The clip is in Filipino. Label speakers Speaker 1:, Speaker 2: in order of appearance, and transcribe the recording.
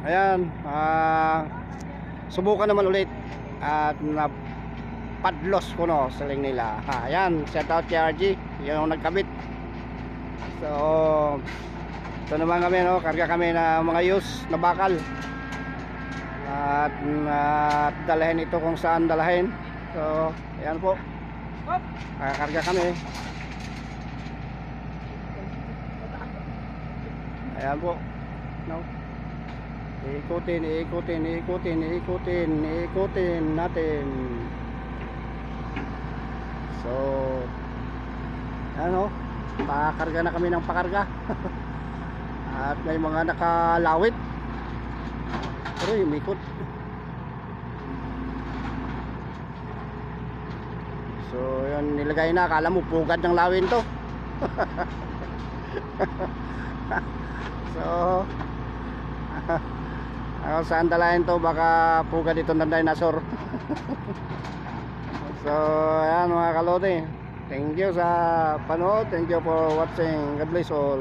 Speaker 1: Ayan, subukan naman ulit at na padlos ko no saling nila. Ayan, shout out kay RG, yung nagkabit. So ito naman kami no, karga kami na mga use na bakal at dalahin ito kung saan dalahin. So ayan po, karga kami. Ayan po no, ikutin natin. So ano, pakarga na kami ng pakarga. At may mga nakalawit pero umikot. So yan, nilagay na, akala mo pugad ng lawin to. So ako saan dalahin to, baka pugad ito ng dinosaur. So ayan mga kalodi, thank you sa panood, thank you for watching, God bless all.